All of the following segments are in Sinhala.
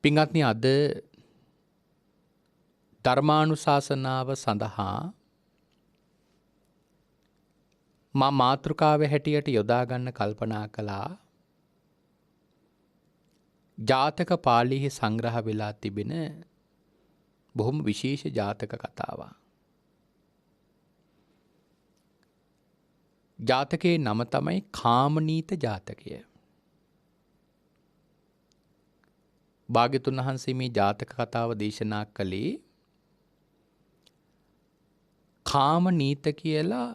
පින්වත්නි අද ධර්මානුශාසනාව සඳහා මා මාතෘකාවේ හැටියට යොදා ගන්න කල්පනා කළා ජාතක පාළියේ සංග්‍රහ වෙලා තිබෙන බොහොම විශේෂ ජාතක කතාවක්. ජාතකයේ නම තමයි කාමනීත ජාතකය. භාග්‍යතුන් වහන්සේ මේ ජාතක කතාව දේශනා කළේ කාමනීත කියලා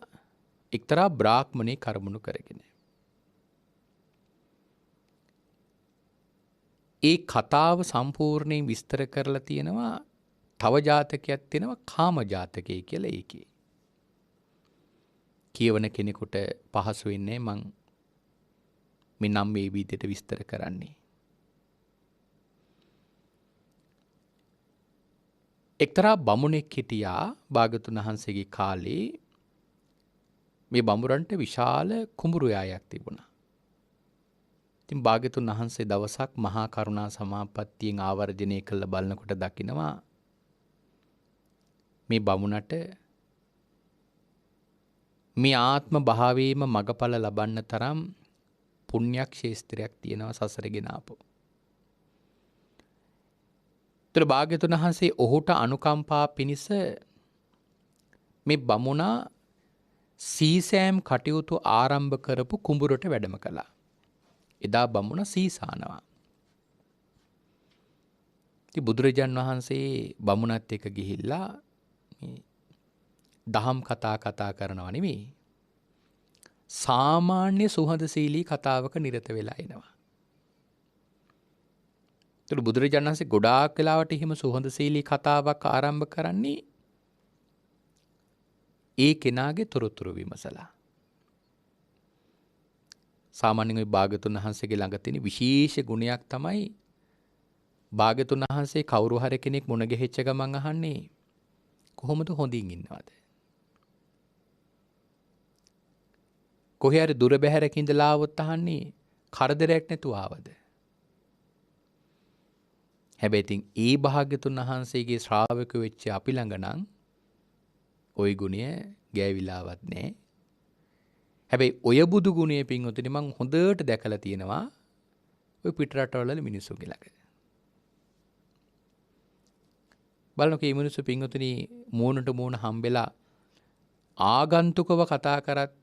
එක්තරා බ්‍රාහ්මණේ කර්මණු කරගෙන. ඒ කතාව සම්පූර්ණයෙන් විස්තර කරලා තියෙනවා තව ජාතකයක් තියෙනවා කාම ජාතකය කියලා ඒකේ. කියවන කෙනෙකුට පහසු වෙන්නේ මං මේ නම් මේ විදිහට විස්තර කරන්නේ. එක්තරා බමුණෙක් හිටියා භාග්‍යතුන් වහන්සේගේ කාලේ. මේ බමුරන්ට විශාල කුඹුරු යායක් තිබුණා. ඉතින් භාග්‍යතුන් වහන්සේ දවසක් මහා කරුණා සමාපත්තියෙන් ආවර්ජනය කළ බලනකොට දකිනවා මේ බමුණට මේ ආත්ම භාවයේම මගඵල ලබන්න තරම් පුණ්‍යක් ශේස්ත්‍රයක් තියෙනවා සසරගෙන ආපු. ඒතර භාග්‍යතුන් වහන්සේ ඔහුට අනුකම්පා පිණිස මේ බමුණා සීසෑම් කටයුතු ආරම්භ කරපු කුඹුරට වැඩම කළා. එදා බමුණ සීසානවා. ඉතින් බුදුරජාන් වහන්සේ බමුණත් එක්ක ගිහිල්ලා මේ දහම් කතා කරනවා නෙමෙයි. සාමාන්‍ය සුහදශීලී කතාවක නිරත වෙලා එනවා. ඒතර බුදුරජාණන් වහන්සේ ගොඩාක් වෙලාවට එහෙම සුහදශීලී කතාවක් ආරම්භ කරන්නේ ඒ කෙනාගේ තොරතුරු විමසලා. සාමාන්‍යයෙන් ওই භාග්‍යතුන් වහන්සේගේ ළඟ තියෙන විශේෂ ගුණයක් තමයි භාග්‍යතුන් වහන්සේ කවුරු හරි කෙනෙක් මුණ ගැහිච්ච ගමන් අහන්නේ කොහොමද හොඳින් ඉන්නවද? කොහේ හරි දුර බැහැරක ඉඳලා ආවොත් අහන්නේ කරදරයක් නැතුව ආවද? හැබැයි ඉතින් ඒ භාග්‍යතුන් වහන්සේගේ ශ්‍රාවකයෝ වෙච්ච අපි ළඟ නම් ওই ගුණය ගෑවිලාවත් නැහැ. හැබැයි ඔය බුදු ගුණය පින්වතුනි මං හොඳට දැකලා තියෙනවා ওই පිටරටවල මිනිස්සුගේ ළඟ. බලන්නකෝ මේ මිනිස්සු පින්වතුනි මූණට මූණ හම්බෙලා ආගන්තුකව කතා කරත්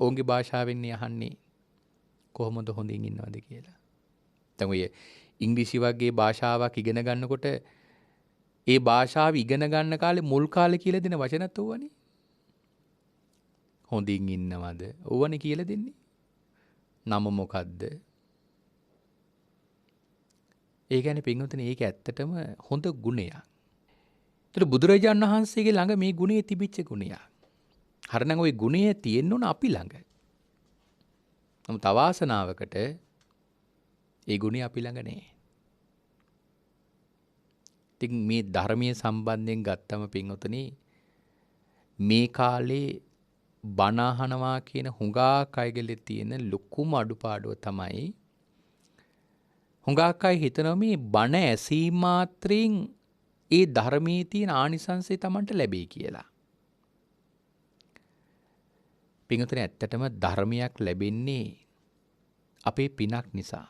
ඔවුන්ගේ භාෂාවෙන් අහන්නේ කොහොමද හොඳින් ඉන්නවද කියලා. දැන් ඔය ඉංග්‍රීසි වගේ භාෂාවක් ඉගෙන ගන්නකොට ඒ භාෂාව ඉගෙන ගන්න කාලේ මුල් කාලේ කියලා දෙන වචනත් ඕවනේ. හොඳින් ඉන්නවද? ඕවනේ කියලා දෙන්නේ. නම මොකද්ද? ඒ කියන්නේ පින්වතුනි ඒක ඇත්තටම හොඳ ගුණයක්. ඒතර බුදුරජාණන් වහන්සේගේ ළඟ මේ ගුණය තිබිච්ච ගුණයක්. හරිනම් ওই ගුණය තියෙන්න ඕන අපි ළඟ. නමුත් අවාසනාවකට ඒ ගුණය අපි ළඟ නැහැ. ඉතින් මේ ධර්මයේ සම්බන්ධයෙන් ගත්තම පින්වතුනි මේ කාලේ බණ අහනවා කියන හුඟක් අයගෙලේ තියෙන ලොකුම අඩුපාඩුව තමයි හුඟක් අය හිතනවා මේ බණ ඇසීම මාත්‍රයෙන් ඒ ධර්මයේ තියෙන ආනිසංසය Tamanට ලැබෙයි කියලා. පින්වතුනි ඇත්තටම ධර්මයක් ලැබෙන්නේ අපේ පිනක් නිසා.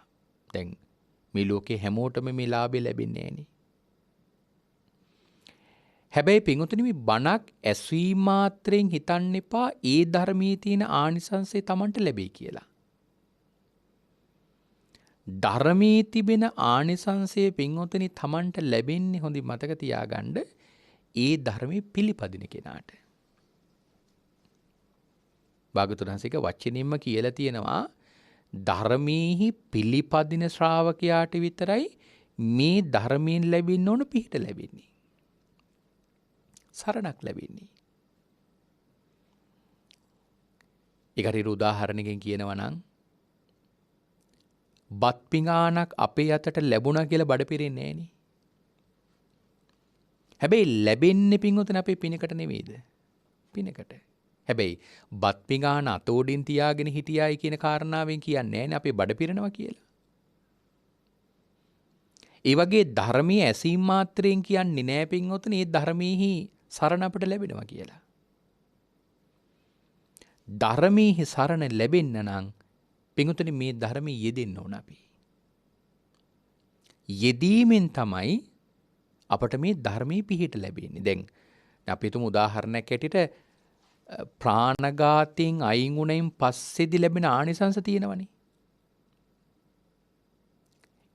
දැන් මේ ලෝකේ හැමෝටම මේ ලාභය ලැබෙන්නේ නැහෙනි. හැබැයි පින්වතුනි මේ බණක් ඇසීම මාත්‍රයෙන් හිතන්න එපා ඒ ධර්මයේ තියෙන ආනිසංසය Tamanට ලැබෙයි කියලා. ධර්මයේ තිබෙන ආනිසංසය පින්වතුනි Tamanට ලැබෙන්නේ හොඳින් මතක තියාගන්න ඒ ධර්මයේ පිළිපදින කෙනාට. භාගතුන් වහන්සේක වචනින්ම කියලා තියෙනවා ධර්මයේහි පිළිපදින ශ්‍රාවකයාට විතරයි මේ ධර්මයෙන් ලැබෙන්න ඕන පිහිට ලැබෙන්නේ. සරණක් ලැබෙන්නේ. ඒකට උදාහරණයකින් කියනවා නම් බත් පිඟානක් අපේ අතට ලැබුණා කියලා බඩ පිරෙන්නේ නැහෙනි. හැබැයි ලැබෙන්නේ පින්වතුනි අපේ පිනකට නෙවෙයිද? පිනකට. හැබැයි බත් පිඟාන අතෝඩින් තියාගෙන හිටියායි කියන කාරණාවෙන් කියන්නේ නැහැනේ අපේ බඩ පිරෙනවා කියලා. ඒ වගේ ධර්මයේ ඇසීම් මාත්‍රයෙන් කියන්නේ නෑ පින්වතුනි මේ ධර්මයේහි සරණ අපට ලැබෙනවා කියලා. ධර්මයේ සරණ ලැබෙන්න නම් පින්වතුනි මේ ධර්මයේ යෙදෙන්න ඕන අපි. යෙදීමෙන් තමයි අපට මේ ධර්මයේ පිහිට ලැබෙන්නේ. දැන් අපි තුමු උදාහරණයක් ඇටියට ප්‍රාණඝාතයෙන් අයින් වුණයින් පස්සේදී ලැබෙන ආනිසංස තියෙනවනේ.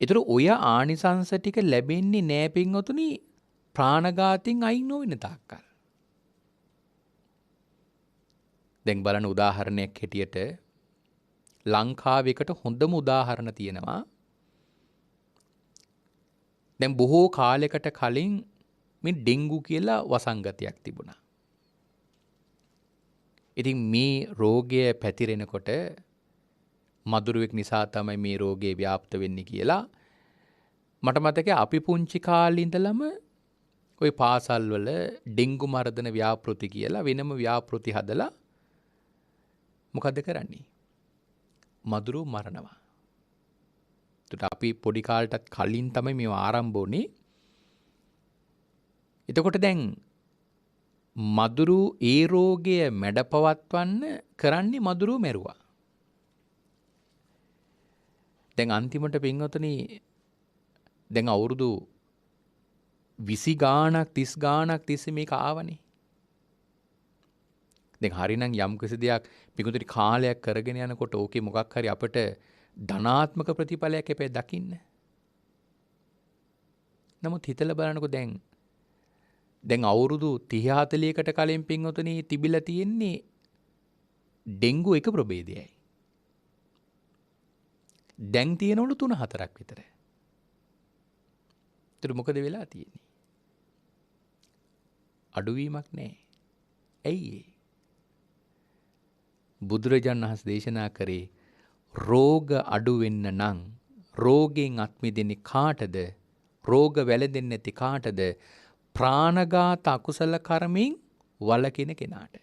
ඒතර ඔය ආනිසංස ටික ලැබෙන්නේ නෑ පින්වතුනි ප්‍රාණඝාතයෙන් අයින් නොවෙන තාක්කල්. දැන් බලන්න උදාහරණයක් හැටියට ලංකාවේකට හොඳම උදාහරණ තියෙනවා. දැන් බොහෝ කාලයකට කලින් මේ ඩෙන්ගු කියලා වසංගතයක් තිබුණා. ඉතින් මේ රෝගය පැතිරෙනකොට මදුරුවෙක් නිසා තමයි මේ රෝගේ ව්‍යාප්ත වෙන්නේ කියලා මට මතකයි අපි පුංචි කාලේ ඉඳලම ওই පාසල්වල ඩෙන්ගු මර්ධන ව්‍යාපෘති කියලා වෙනම ව්‍යාපෘති හදලා මොකද්ද කරන්නේ? මදුරුව මරනවා. එතකොට අපි පොඩි කාලටත් කලින් තමයි මේව ආරම්භ වුනේ. එතකොට දැන් මදුරු ඒ රෝගය මැඩපවත්වන්න කරන්නේ මදුරුව මැරුවා. දැන් අන්තිමට පින්වතුනි දැන් අවුරුදු 20 ගාණක් 30 ගාණක් තිස්සේ මේක ආවනේ. දැන් හරිනම් යම් කිසි දෙයක් පිටුතරි කාලයක් කරගෙන යනකොට ඕකේ මොකක් හරි අපිට ධනාත්මක ප්‍රතිඵලයක් එපේ දකින්න. නමුත් හිතලා බලනකො දැන් අවුරුදු 30 40කට කලින් පින්වතුනි තිබිලා තියෙන්නේ ඩෙන්ගු එක ප්‍රභේදයයි. දැන් තියෙනවලු 3-4ක් විතර. ඒතර මොකද වෙලා තියෙන්නේ? අඩුවීමක් නැහැ. ඇයි ඒ? බුදුරජාණන් වහන්සේ දේශනා කරේ රෝග අඩු වෙන්න නම් රෝගෙන් අත් මිදෙන්නේ කාටද? රෝග වැළඳෙන්නේ නැති කාටද? ප්‍රාණඝාත අකුසල කර්මෙන් වළකින කෙනාට.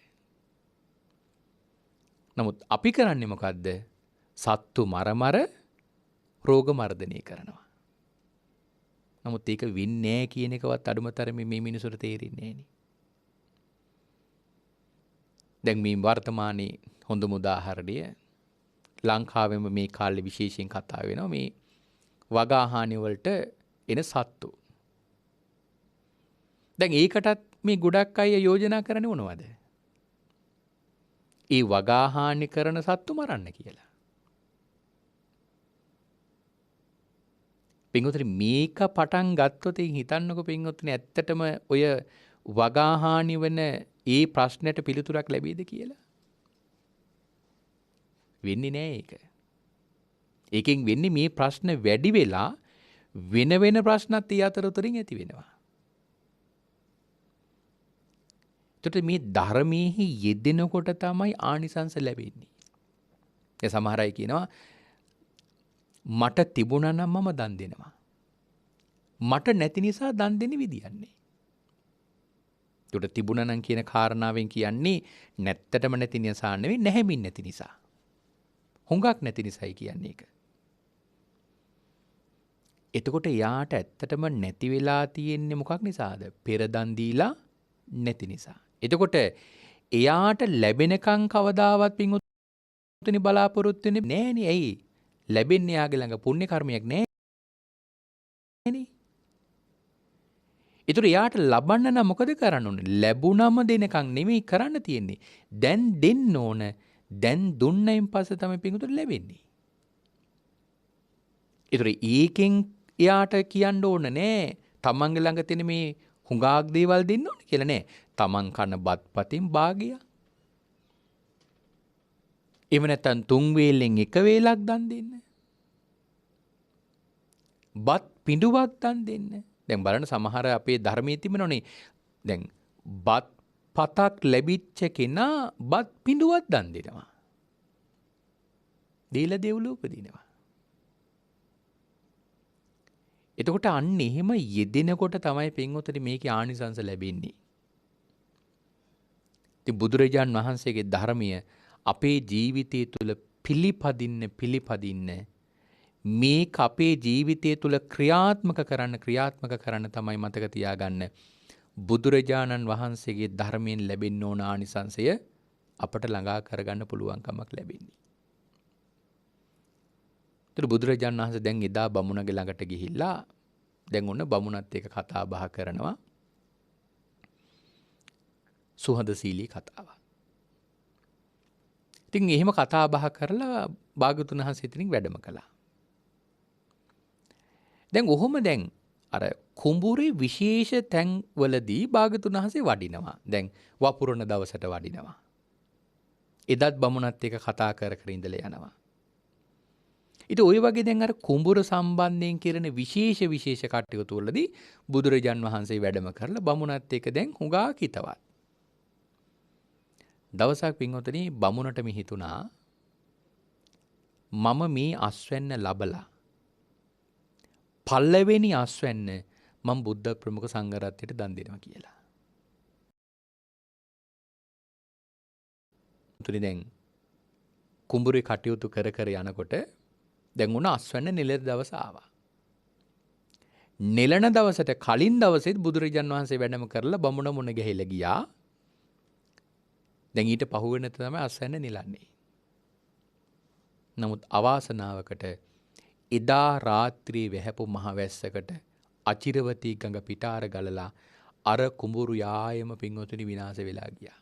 නමුත් අපි කරන්නේ මොකද්ද? සත්තු මර රෝග මර්ධනය කරනවා. නමුත් ඒක වෙන්නේ නැහැ කියන එකවත් අඩුමතරමේ මේ මිනිසුන්ට තේරෙන්නේ නැහෙනි. දැන් මේ වර්තමානයේ හොඳම උදාහරණය ලංකාවෙම මේ කාලේ විශේෂයෙන් කතා වෙනවා මේ වගාහානි වලට එන සත්තු. දැන් ඒකටත් මේ ගොඩක් අය යෝජනා කරන්නේ මොනවද? ඒ වගාහානි කරන සත්තු මරන්න කියලා. පින්වතුනි මේක පටන් ගත්තොත් හිතන්නකො පින්වතුනි ඇත්තටම ඔය වගාහානි වෙන ඒ ප්‍රශ්නයට පිළිතුරක් ලැබෙයිද කියලා? වෙන්නේ නැහැ ඒක. ඒකෙන් වෙන්නේ මේ ප්‍රශ්න වැඩි වෙලා වෙන ප්‍රශ්නත් ඒ අතරතුරින් ඇති වෙනවා. එතකොට මේ ධර්මයේ යෙදෙනකොට තමයි ආනිසංස ලැබෙන්නේ. ඒ සමහර අය කියනවා මට තිබුණා නම් මම දන් දෙනවා. මට නැති නිසා දන් දෙන්න විදියන්නේ. ඒකට තිබුණා නම් කියන කාරණාවෙන් කියන්නේ නැත්තටම නැති නිසා නෙවෙයි නැහැමින් නැති නිසා. හුඟක් නැති නිසායි කියන්නේ ඒක. එතකොට යාට ඇත්තටම නැති වෙලා තියෙන්නේ මොකක් නිසාද? පෙර දන් දීලා නැති නිසා. එතකොට එයාට ලැබෙනකන් කවදාවත් පින්වතුනි බලාපොරොත්තු වෙන්නේ නෑනේ. ඇයි? ලැබෙන්නේ යාගේ ළඟ පුණ්‍ය කර්මයක් නෑනේ. ඒතර යාට ලබන්න නම් මොකද කරන්න ඕනේ? ලැබුණම දෙනකන් නෙමෙයි කරන්න තියෙන්නේ. දැන් දෙන්න ඕන. දැන් දුන්නයින් පස්සේ තමයි පින්වතුනි ලැබෙන්නේ. ඒතර ඒකෙන් එයාට කියන්න ඕන නෑ තමන්ගේ ළඟ තියෙන මේ හුඟාක් දේවල් දෙන්න ඕනේ කියලා නෑ. තමන් කන බත්පතින් භාගයක්. එහෙම නැත්නම් 3 වේලෙන් 1 වේලක් දන් දෙන්න. බත් පිඬුවක් දන් දෙන්න. දැන් බලන්න සමහර අපේ ධර්මයේ තිබෙනෝනේ. දැන් බත් පතක් ලැබිච්ච කෙනා බත් පිඬුවක් දන් දෙනවා. දීලා දෙව්ලොව උපදිනවා. එතකොට අන්න එහෙම යෙදෙනකොට තමයි පින්වතුනි මේකේ ආනිසංස ලැබෙන්නේ. ඉතින් බුදුරජාන් වහන්සේගේ ධර්මය අපේ ජීවිතය තුළ පිළිපදින්න මේක අපේ ජීවිතය තුළ ක්‍රියාත්මක කරන්න තමයි මතක තියාගන්න. බුදුරජාණන් වහන්සේගේ ධර්මයෙන් ලැබෙන්න ඕන ආනිසංසය අපට ළඟා කරගන්න පුළුවන්කමක් ලැබෙන්නේ. ඒතර බුදුරජාණන් වහන්සේ දැන් එදා බමුණගේ ළඟට ගිහිල්ලා දැන් ඔන්න බමුණත් එක්ක කතා බහ කරනවා. සුහදශීලී කතාවක්. ඉතින් එහෙම කතා බහ කරලා භාග්‍යවතුන් වහන්සේ ඉතින් වැඩම කළා. දැන් ඔහොම දැන් අර කුඹුරේ විශේෂ තැන්වලදී භාග්‍යවතුන් වහන්සේ වඩිනවා. දැන් වපුරන දවසට වඩිනවා. එදත් බමුණත් එක්ක කතා කර කර ඉඳලා යනවා. ඉතින් ওই වගේ දැන් අර කුඹුර සම්බන්ධයෙන් කරන විශේෂ කටයුතු වලදී බුදුරජාන් වහන්සේ වැඩම කරලා බමුණත් එක්ක දැන් හුඟා කිතවත්. දවසක් පින්වතුනි බමුණටම හිතුණා මම මේ අස්වැන්න ලබලා පළවෙනි අස්වැන්න මම බුද්ධ ප්‍රමුඛ සංඝ රත්නයට දන් දෙනවා කියලා. තුනි දැන් කුඹුරේ කටයුතු කර කර යනකොට දැන් උන අස්වැන්න නෙළන දවස ආවා. නෙළන දවසට කලින් දවසෙත් බුදුරජාන් වහන්සේ වැඩම කරලා බමුණ මුණ ගැහිලා ගියා. දැන් ඊට පහුවෙන තමයි අස්වැන්න නෙළන්නේ. නමුත් අවාසනාවකට එදා රාත්‍රියේ වැහැපු මහ වැස්සකට අචිරවතී ගඟ පිටාර ගලලා අර කුඹුරු යායම පින්වතුනි විනාශ වෙලා ගියා.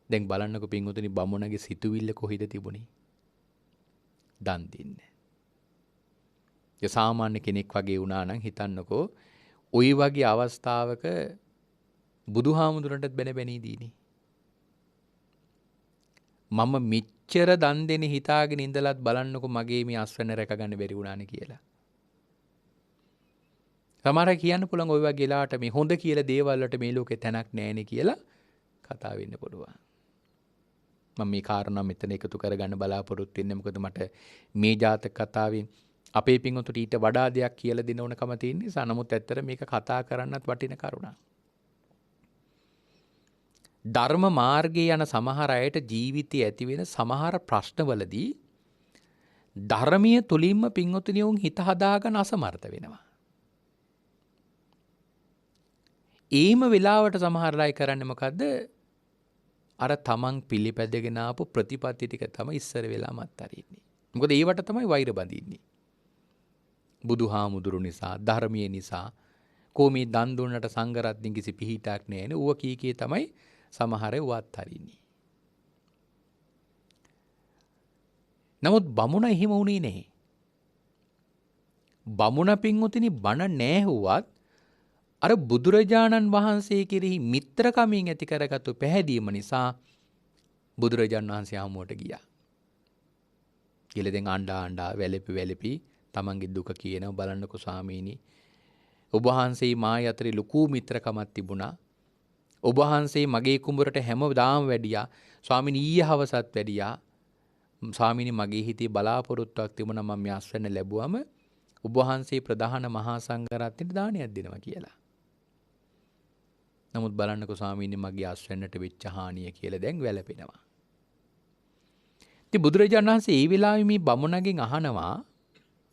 දැන් බලන්නකො පින්වතුනි බමුණගේ සිතුවිල්ල කොහෙද තිබුණේ? දන් දෙන්න. ඒ සාමාන්‍ය කෙනෙක් වගේ වුණා නම් හිතන්නකෝ ওই වගේ අවස්ථාවක බුදුහාමුදුරන්ටත් බැන බැනී දීනේ. මම මෙච්චර දන් දෙන හිතාගෙන ඉඳලත් බලන්නකො මගේ මේ අස්වැන්න රැක ගන්න බැරි වුණානේ කියලා. සමහර අය කියන්න පුළුවන් ওই වගේ වෙලාවට මේ හොඳ කියලා දේවල් වලට මේ ලෝකේ තැනක් නැහැනේ කියලා කතා වෙන්න පුළුවන්. මම මේ කාරණා මෙතන එකතු කරගන්න බලාපොරොත්තු වෙන්නේ මොකද මට මේ ජාතක කතාවෙන් අපේ පින්වතුන්ට ඊට වඩා දෙයක් කියලා දෙන්න ඕනකම තියෙන නිසා. නමුත් ඇත්තට මේක කතා කරන්නත් වටින කරුණක්. ධර්ම මාර්ගයේ යන සමහර අයට ජීවිතයේ ඇති වෙන සමහර ප්‍රශ්නවලදී ධර්මීය තුලින්ම පින්වතුනි උන් හිත හදාගන්න අසමර්ථ වෙනවා. ඒම වෙලාවට සමහර අය කරන්නේ මොකද්ද? අර තමන් පිළිපැදගෙන ආපු ප්‍රතිපත්ති ටික තමයි ඉස්සර වෙලාම අත්හරින්නේ. මොකද ඒවට තමයි වෛර බඳින්නේ. බුදුහාමුදුරු නිසා, ධර්මයේ නිසා, කොමේ දන් දුන්නට සංඝ රත්නින් කිසි පිහිටක් නැහැනේ. ඌව කී තමයි සමහර අය අත්හරින්නේ. නමුත් බමුණ එහෙම වුණේ නැහැ. බමුණ පින්වතුනි බණ නැහුවත් අර බුදුරජාණන් වහන්සේ කෙරෙහි මිත්‍රකමින් ඇති කරගත්තු පැහැදීම නිසා බුදුරජාණන් වහන්සේ හමුවට ගියා. කියලා දැන් අඬා වැළපි තමන්ගේ දුක කියනවා. බලන්නකෝ ස්වාමීනි, ඔබ වහන්සේ මායි අතරේ ලොකු මිත්‍රකමක් තිබුණා. ඔබ වහන්සේ මගේ කුඹරට හැමදාම වැඩියා. ස්වාමීනි ඊයේ හවසත් වැඩියා. ස්වාමීනි මගේ හිතේ බලාපොරොත්තුවක් තිබුණා මම මේ අස්වැන්න ලැබුවම ඔබ වහන්සේ ප්‍රධාන මහා සංඝ රත්නයට දානයක් දෙනවා කියලා. නමුත් බලන්නකෝ ස්වාමීනි මගේ අස්වැන්නට වෙච්ච හානිය කියලා දැන් වැළපෙනවා. ඉතින් බුදුරජාණන් වහන්සේ ඒ වෙලාවේ මේ බමුණගෙන් අහනවා,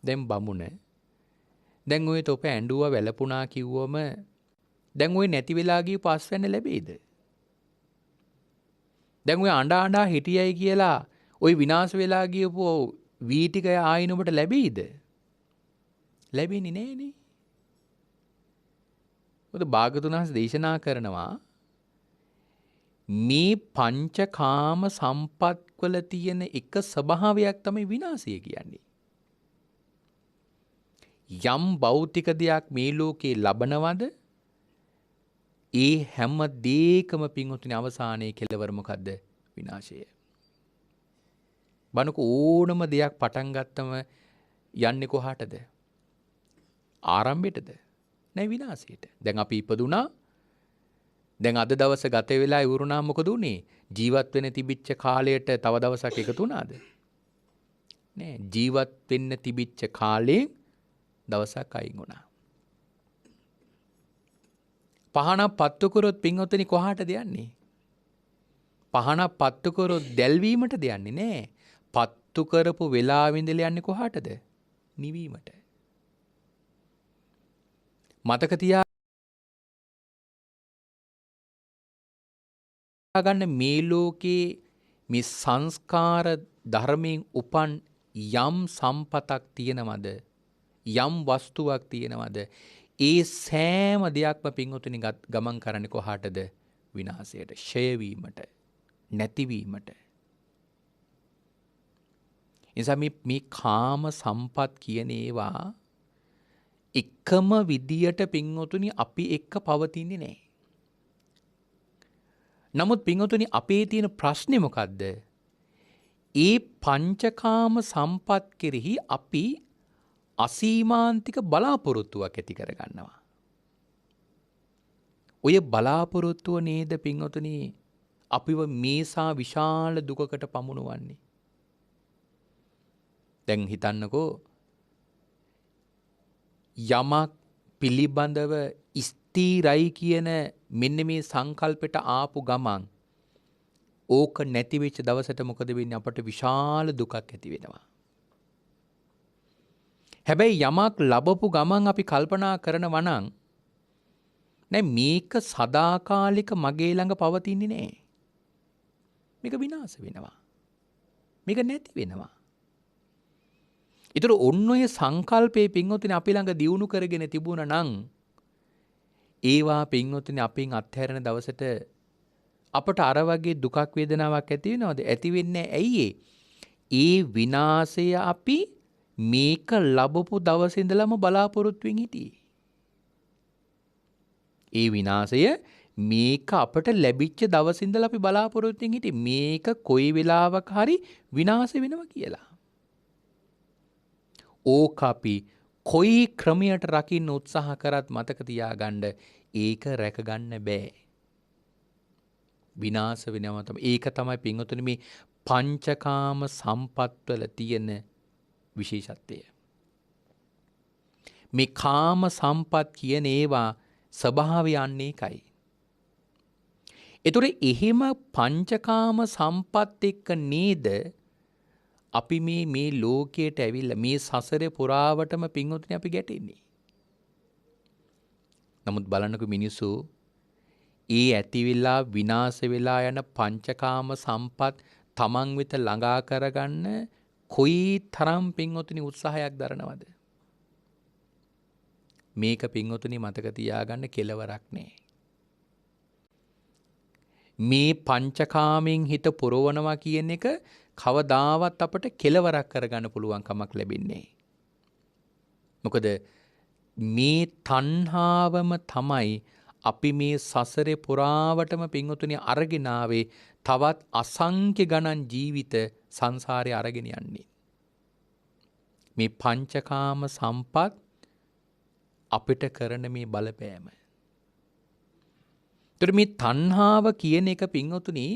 දැන් බමුණ දැන් ඔය තොප ඇඬුවා වැළපුණා කිව්වම දැන් ඔය නැති වෙලා ගිය අස්වැන්න ලැබෙයිද? දැන් ඔය අඬා හිටියයි කියලා ඔය විනාශ වෙලා ගියපු වී ටික ආයිනොබට ලැබෙයිද? ලැබෙන්නේ නෑනේ. මොකද භාග්‍යවතුන් වහන්සේ දේශනා කරනවා මේ පංචකාම සම්පත් වල තියෙන එක ස්වභාවයක් තමයි විනාශය කියන්නේ. යම් භෞතික දෙයක් මේ ලෝකේ ලබනවද ඒ හැම දෙයකම පින්වතුනි අවසානයේ කෙලවර මොකද්ද? විනාශය. බණක ඕනම දෙයක් පටන් ගත්තම යන්නේ කොහාටද? ආරම්භයටද? නෑ විනාශයට. දැන් අපි ඉපදුනා. දැන් අද දවස ගත වෙලා ඉවරුණා මොකද උනේ? ජීවත් වෙන්න තිබිච්ච කාලයට තව දවසක් එකතු වුණාද? නෑ. ජීවත් වෙන්න තිබිච්ච කාලේ දවසක් අයින් වුණා. පහනක් පත්තු කරොත් පින්වතුනි කොහාටද යන්නේ? පහනක් පත්තු කරොත් දැල්වීමටද යන්නේ නෑ. පත්තු කරපු වෙලාවෙ ඉඳලා යන්නේ කොහාටද? නිවීමට. මතක තියාගන්න මේ ලෝකේ මේ සංස්කාර ධර්මයෙන් උපන් යම් සම්පතක් තියෙනවද? යම් වස්තුවක් තියෙනවද? ඒ සෑම දෙයක්ම පින්වතුනි ගමන් කරන්නේ කොහාටද? විනාශයට, ෂය වීමට, නැතිවීමට. නිසා මේ කාම සම්පත් කියන ඒවා එකම විදියට පින්වතුනි අපි එක්ක පවතින්නේ නැහැ. නමුත් පින්වතුනි අපේ තියෙන ප්‍රශ්නේ මොකද්ද? ඒ පංචකාම සම්පත් කෙරෙහි අපි අසීමාන්තික බලාපොරොත්තුවක් ඇති කරගන්නවා. ඔය බලාපොරොත්තුව නේද පින්වතුනි අපිව මේසා විශාල දුකකට පමුණුවන්නේ. දැන් හිතන්නකෝ යමක් පිළිබඳව ස්ථිරයි කියන මෙන්න මේ සංකල්පයට ආපු ගමන් ඕක නැති වෙච්ච දවසට මොකද වෙන්නේ? අපට විශාල දුකක් ඇති වෙනවා. හැබැයි යමක් ලැබපු ගමන් අපි කල්පනා කරනවා නම් නෑ මේක සදාකාලික මගේ ළඟ පවතින්නේ නෑ. මේක විනාශ වෙනවා. මේක නැති වෙනවා. ඒතර ඔන්න ඔය සංකල්පේ පින්වතුනි අපි ළඟ දියුණු කරගෙන තිබුණා නම් ඒවා පින්වතුනි අපෙන් අත්හැරෙන දවසට අපට අර වගේ දුකක් වේදනාවක් ඇති වෙනවද? ඇති වෙන්නේ ඇයි ඒ විනාශය අපි මේක ලැබපු දවසේ ඉඳලම බලාපොරොත්තුෙන් හිටියේ. ඒ විනාශය මේක අපට ලැබිච්ච දවසේ ඉඳලා අපි බලාපොරොත්තුෙන් හිටියේ මේක කොයි වෙලාවක හරි විනාශ වෙනවා කියලා. ඕක අපි කොයි ක්‍රමයට රකින්න උත්සාහ කරත් මතක තියාගන්න ඒක රැකගන්න බෑ. විනාශ වෙනවා තමයි. ඒක තමයි පින්වතුනි මේ පංචකාම සම්පත්වල තියෙන විශේෂත්වය. මේ කාම සම්පත් කියන ඒවා ස්වභාවය යන්නේ එකයි. ඒතොර එහෙම පංචකාම සම්පත් එක්ක නේද අපි මේ ලෝකයට ඇවිල්ලා මේ සසරේ පුරාවටම පින්වතුනි අපි ගැටෙන්නේ. නමුත් බලන්නකෝ මිනිස්සු ඒ ඇති වෙලා විනාශ වෙලා යන පංචකාම සම්පත් තමන් වෙත ළඟා කරගන්න කොයි තරම් පින්වතුනි උත්සාහයක් දරනවද? මේක පින්වතුනි මතක තියාගන්න කෙලවරක් නෑ. මේ පංචකාමෙන් හිත පුරවනවා කියන එක කවදාවත් අපට කෙලවරක් කරගන්න පුළුවන් කමක් ලැබෙන්නේ. මොකද මේ තණ්හාවම තමයි අපි මේ සසරේ පුරාවටම පින්වතුනි අරගෙන ආවේ තවත් අසංඛ්‍ය ගණන් ජීවිත සංසාරේ අරගෙන යන්නේ. මේ පංචකාම සම්පත් අපිට කරන මේ බලපෑම. ඒතර මේ තණ්හාව කියන එක පින්වතුනි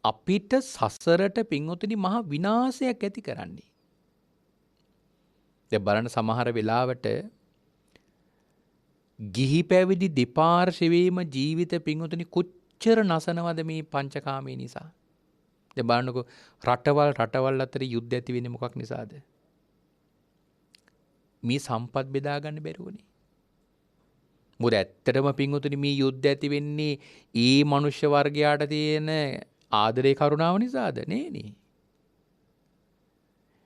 අපිට සසරට පින්වතුනි මහා විනාශයක් ඇති කරන්නේ. දැන් බලන්න සමහර වෙලාවට ගිහි පැවිදි දෙපාර්ශ්වයේම ජීවිත පින්වතුනි කොච්චර නසනවද මේ පංචකාමයේ නිසා. දැන් බලන්නකෝ රටවල් අතර යුද්ධ ඇති වෙන්නේ මොකක් නිසාද? මේ සම්පත් බෙදා ගන්න බැරුවනේ. මොකද ඇත්තටම පින්වතුනි මේ යුද්ධ ඇති වෙන්නේ ඒ මනුෂ්‍ය වර්ගයාට තියෙන ආදරේ කරුණාව නිසාද? නේනේ.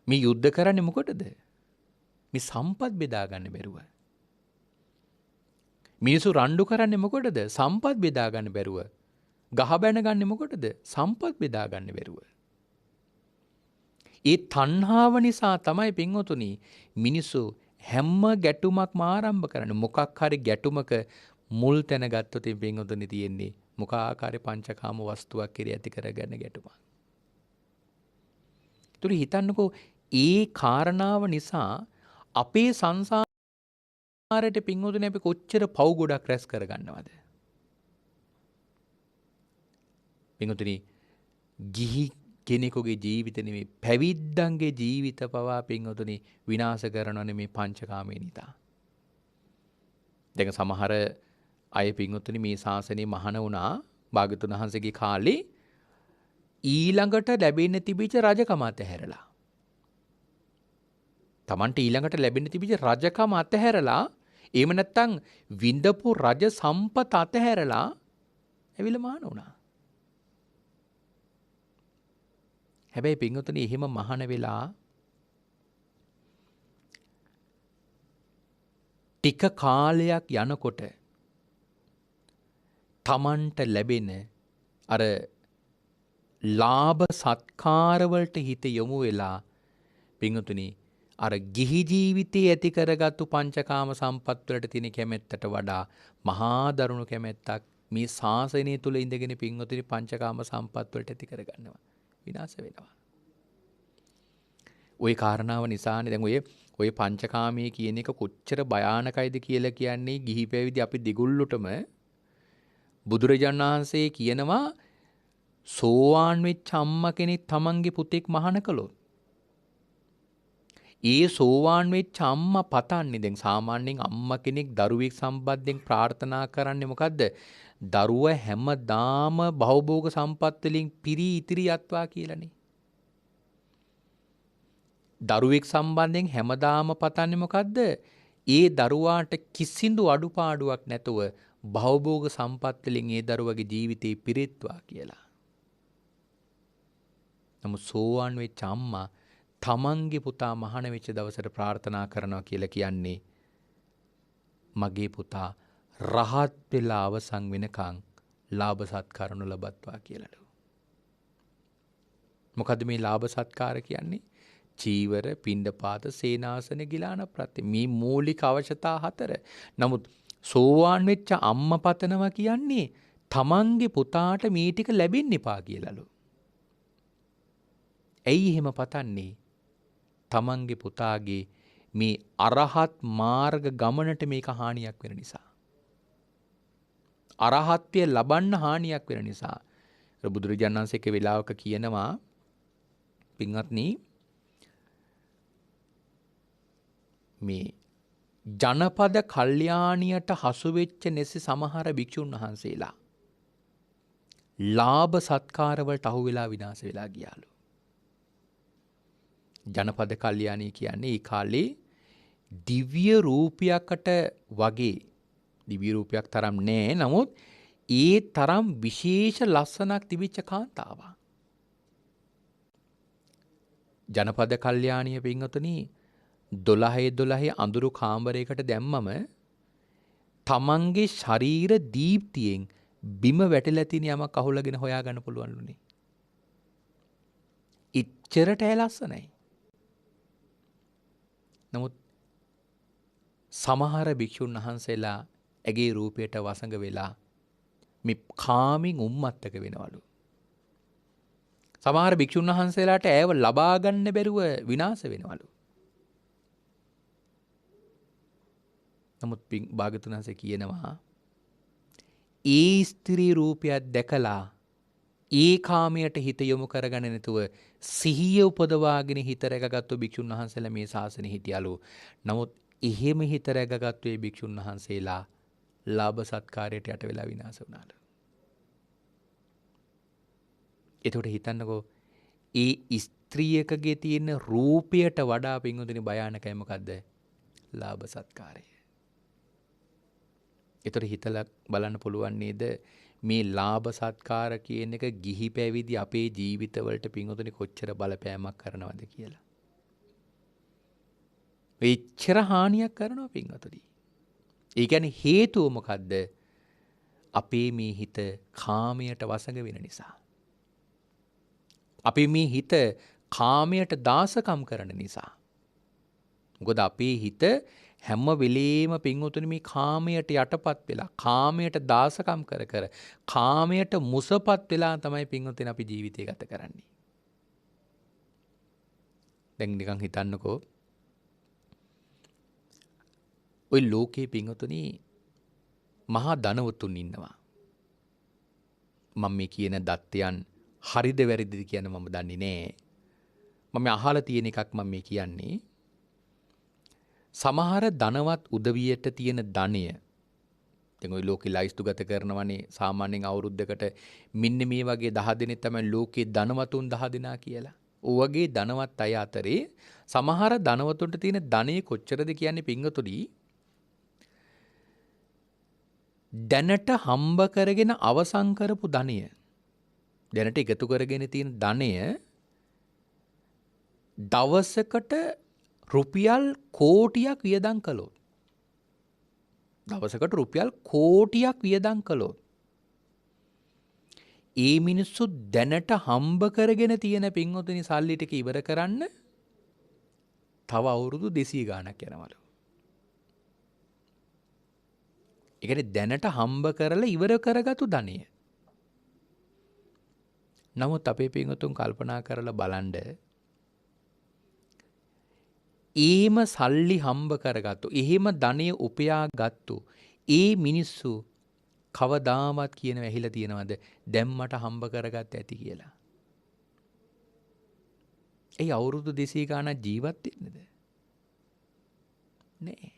මේ යුද්ධ කරන්නේ මොකටද? මේ සම්පත් බෙදා ගන්න බැරුව. මිනිස්සු රණ්ඩු කරන්නේ මොකටද? සම්පත් බෙදා ගන්න බැරුව. ගහ බැන ගන්න මොකටද? සම්පත් බෙදා ගන්න බැරුව. ඒ තණ්හාව නිසා තමයි පින්වතුනි මිනිස්සු හැම ගැටුමක්ම ආරම්භ කරන්නේ. මොකක් හරි ගැටුමක මුල් තැන ගත්තොත් පින්වතුනි තියෙන්නේ මොක ආකාරයේ පංචකාම වස්තුවක් කෙරේ ඇති කරගන්න ගැටුමක්. ඒතුළු හිතන්නකෝ ඒ කාරණාව නිසා අපේ සංසාරයට පින්වතුනි අපි කොච්චර පව් ගොඩක් රැස් කරගන්නවද? පින්වතුනි ගිහි කෙනෙකුගේ ජීවිත නෙමෙයි පැවිද්දන්ගේ ජීවිත පවා පින්වතුනි විනාශ කරනවනේ මේ පංචකාමයේ නිසා. දැන් සමහර අය පින්වතුනි මේ ශාසනය මහාන වුණා භාග්‍යතුන් වහන්සේගේ කාලේ ඊළඟට ලැබෙන්න තිබිච්ච රජකම අතහැරලා. Tamanට ඊළඟට ලැබෙන්න තිබිච්ච රජකම අතහැරලා එහෙම නැත්නම් විඳපු රජ සම්පත අතහැරලා ඇවිල්ලා මහාන වුණා. හැබැයි පින්වතුනි එහෙම මහාන වෙලා ටික කාලයක් යනකොට Tamanට ලැබෙන අර ලාභ සත්කාර වලට හිත යොමු වෙලා පින්වතුනි අර ගිහි ජීවිතයේ ඇති කරගත්තු පංචකාම සම්පත් වලට තියෙන කැමැත්තට වඩා මහා දරුණු කැමැත්තක් මේ ශාසනය තුල ඉඳගෙන පින්වතුනි පංචකාම සම්පත් වලට ඇති කරගන්නවා. විනාශ වෙනවා. ওই කාරණාව නිසානේ දැන් ඔය පංචකාමයේ කියන එක කොච්චර භයානකයිද කියලා කියන්නේ ගිහි පැවිදි අපි දිගුල්ලුටම බුදුරජාණන් වහන්සේ කියනවා සෝවාන් වෙච්ච අම්මා කෙනෙක් තමන්ගේ පුතෙක් මහාන කළොත් ඒ සෝවාන් වෙච්ච අම්මා පතන්නේ දැන් සාමාන්‍යයෙන් අම්මා කෙනෙක් දරුවෙක් සම්බන්ධයෙන් ප්‍රාර්ථනා කරන්නේ මොකද්ද? දරුවා හැමදාම භවභෝග සම්පත් වලින් පිරී ඉතිරි යත්වා කියලානේ. දරුවෙක් සම්බන්ධයෙන් හැමදාම පතන්නේ මොකද්ද? ඒ දරුවාට කිසිදු අඩුපාඩුවක් නැතුව භවභෝග සම්පත් වලින් ඒ දරුවගේ ජීවිතේ පිරෙත්වා කියලා. නමුත් සෝවාන් වෙච්ච අම්මා තමන්ගේ පුතා මහාන වෙච්ච දවසට ප්‍රාර්ථනා කරනවා කියලා කියන්නේ මගේ පුතා රහත් වෙලා අවසන් වෙනකන් ලාභ සත්කාරණු ලබත්වා කියලාලු. මොකද මේ ලාභ සත්කාර කියන්නේ? චීවර, පිණ්ඩපාත, සේනාසන, ගිලාන ප්‍රත්‍ය මේ මූලික අවශ්‍යතා 4. නමුත් සෝවාන් වෙච්ච අම්මා පතනවා කියන්නේ තමන්ගේ පුතාට මේ ටික ලැබෙන්න එපා කියලාලු. ඇයි එහෙම පතන්නේ? තමන්ගේ පුතාගේ මේ අරහත් මාර්ග ගමනට මේක හානියක් වෙන නිසා. අරහත්ත්වය ලබන්න හානියක් වෙන නිසා. බුදුරජාණන් වහන්සේ එක වෙලාවක කියනවා පින්වත්නි මේ ජනපද කල්යාණියට හසු වෙච්ච නැසි සමහර භික්ෂුන් වහන්සේලා ලාභ සත්කාර වලට අහු වෙලා විනාශ වෙලා ගියාලු. ජනපද කල්යාණී කියන්නේ ඒ කාලේ දිව්‍ය රූපයකට වගේ දිව්‍ය රූපයක් තරම් නෑ. නමුත් ඒ තරම් විශේෂ ලස්සනක් තිබිච්ච කාන්තාවක්. ජනපද කල්යාණිය පින්වතුනි 12 අඳුරු කාමරයකට දැම්මම තමන්ගේ ශරීර දීප්තියෙන් බිම වැටලා තියෙන යමක් අහුලගෙන හොයාගන්න පුළුවන්ලුනේ. ඉච්චරට ලස්සනයි. නමුත් සමහර භික්ෂුන් වහන්සේලා ඇගේ රූපයට වසඟ වෙලා මේ කාමෙන් උම්මත්තක වෙනවලු. සමහර භික්ෂුන් වහන්සේලාට ඇව ලබා ගන්න බැරුව විනාශ වෙනවලු. නමුත් භාග්‍යවතුන් වහන්සේ කියනවා ඒ ස්ත්‍රී රූපයක් දැකලා ඒ කාමයට හිත යොමු කරගන්නේ නැතුව සිහිය උපදවාගෙන හිත රැකගත්තු භික්ෂුන් වහන්සේලා මේ ශාසනය හිටියලු. නමුත් එහෙම හිත රැකගත්තු ඒ භික්ෂුන් වහන්සේලා ලාභ සත්කාරයට යට වෙලා විනාශ වුණාලු. එතකොට හිතන්නකෝ ඒ ස්ත්‍රියකගේ තියෙන රූපයට වඩා පින්වතුනි භයානකයි මොකද්ද? ලාභ සත්කාරය. එතකොට හිතලා බලන්න පුළුවන් නේද මේ ලාභ සත්කාර කියන එක ගිහි පැවිදි අපේ ජීවිතවලට පින්වතුනි කොච්චර බලපෑමක් කරනවද කියලා. මෙච්චර හානියක් කරනවා පින්වතුනි. ඒ කියන්නේ හේතුව මොකද්ද? අපේ මේ හිත කාමයට වසඟ වෙන නිසා. අපි මේ හිත කාමයට දාසකම් කරන නිසා. මොකද අපේ හිත හැම වෙලේම පින්වතුනි මේ කාමයට යටපත් වෙලා කාමයට දාසකම් කර කර කාමයට මුසපත් වෙලා තමයි පින්වතුනි අපි ජීවිතය ගත කරන්නේ. දැන් නිකන් හිතන්නකෝ ওই ලෝකේ පින්වතුනි මහා ධනවතුන් ඉන්නවා. මම මේ කියන දත්තයන් හරිද වැරදිද කියන මම දන්නේ නෑ. මම අහලා තියෙන එකක් මම මේ කියන්නේ. සමහර ධනවත් උදවියට තියෙන ධනය දැන් ওই ලෝකේ ලයිස්තු ගත කරනවනේ සාමාන්‍යයෙන් අවුරුද්දකට මෙන්න මේ වගේ 10 දෙනෙක් තමයි ලෝකේ ධනවතුන් 10 දෙනා කියලා. ඔවගේ ධනවත් අය අතරේ සමහර ධනවතුන්ට තියෙන ධනෙ කොච්චරද කියන්නේ පින්වතුනි දැනට හම්බ කරගෙන අවසන් කරපු ධනය දැනට එකතු කරගෙන තියෙන ධනය දවසකට රුපියල් කෝටියක් වියදම් කළොත් දවසකට රුපියල් කෝටියක් වියදම් කළොත් ඒ මිනිස්සු දැනට හම්බ කරගෙන තියෙන පින්වතුනි සල්ලි ටික ඉවර කරන්න තව අවුරුදු 200 ගාණක් යනවලු. ඒ කියන්නේ දැනට හම්බ කරලා ඉවර කරගත්තු ධනය. නමුත් අපේ පින්වතුන් කල්පනා කරලා බලන්න එහෙම සල්ලි හම්බ කරගත්තු, එහෙම ධනය උපයා ගත්තු ඒ මිනිස්සු කවදාමත් කියනව ඇහිලා තියෙනවද දැන් මට හම්බ කරගත්ත ඇති කියලා. ඒ අවුරුදු 200 ගාණක් ජීවත් වෙන්නේද? නෑ.